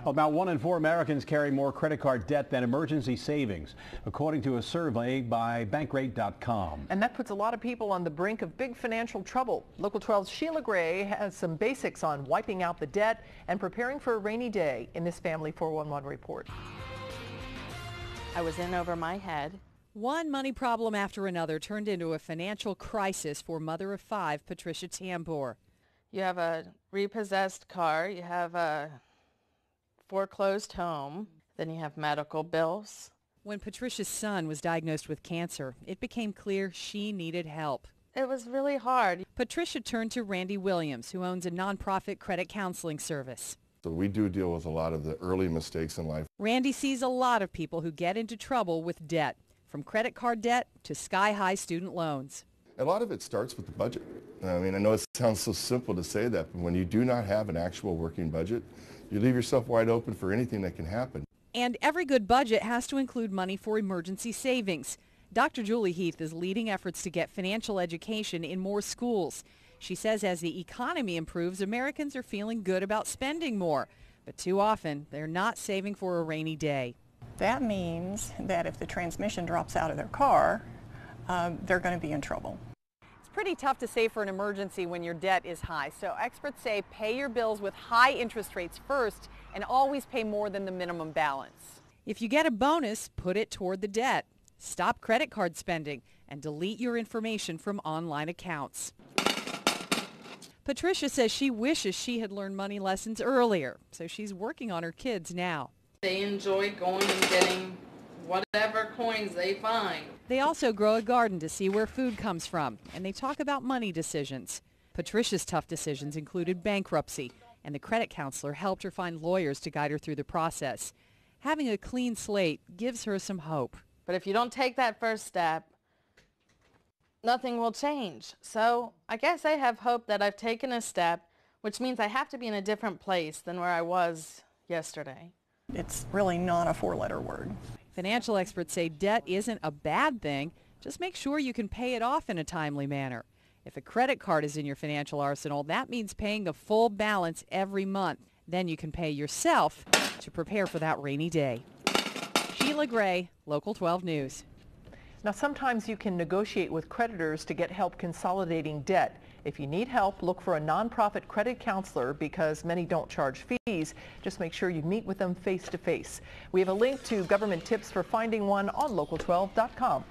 About 1 in 4 Americans carry more credit card debt than emergency savings, according to a survey by Bankrate.com. And that puts a lot of people on the brink of big financial trouble. Local 12's Sheila Gray has some basics on wiping out the debt and preparing for a rainy day in this Family 411 report. I was in over my head. One money problem after another turned into a financial crisis for mother of 5, Patricia Tambor. You have a repossessed car, you have a foreclosed home, then you have medical bills. When Patricia's son was diagnosed with cancer, it became clear she needed help. It was really hard. Patricia turned to Randy Williams, who owns a nonprofit credit counseling service. So we do deal with a lot of the early mistakes in life. Randy sees a lot of people who get into trouble with debt, from credit card debt to sky-high student loans. A lot of it starts with the budget. I mean, I know it sounds so simple to say that, but when you do not have an actual working budget, you leave yourself wide open for anything that can happen. And every good budget has to include money for emergency savings. Dr. Julie Heath is leading efforts to get financial education in more schools. She says as the economy improves, Americans are feeling good about spending more. But too often, they're not saving for a rainy day. That means that if the transmission drops out of their car, they're going to be in trouble. It's pretty tough to save for an emergency when your debt is high. So experts say pay your bills with high interest rates first and always pay more than the minimum balance. If you get a bonus, put it toward the debt. Stop credit card spending and delete your information from online accounts. Patricia says she wishes she had learned money lessons earlier, so she's working on her kids now. They enjoy going and getting whatever coins they find. They also grow a garden to see where food comes from, and they talk about money decisions. Patricia's tough decisions included bankruptcy, and the credit counselor helped her find lawyers to guide her through the process. Having a clean slate gives her some hope. But if you don't take that first step, nothing will change. So I guess I have hope that I've taken a step, which means I have to be in a different place than where I was yesterday. It's really not a 4-letter word. Financial experts say debt isn't a bad thing. Just make sure you can pay it off in a timely manner. If a credit card is in your financial arsenal, that means paying the full balance every month. Then you can pay yourself to prepare for that rainy day. Sheila Gray, Local 12 News. Now, sometimes you can negotiate with creditors to get help consolidating debt. If you need help, look for a nonprofit credit counselor because many don't charge fees. Just make sure you meet with them face-to-face. We have a link to government tips for finding one on local12.com.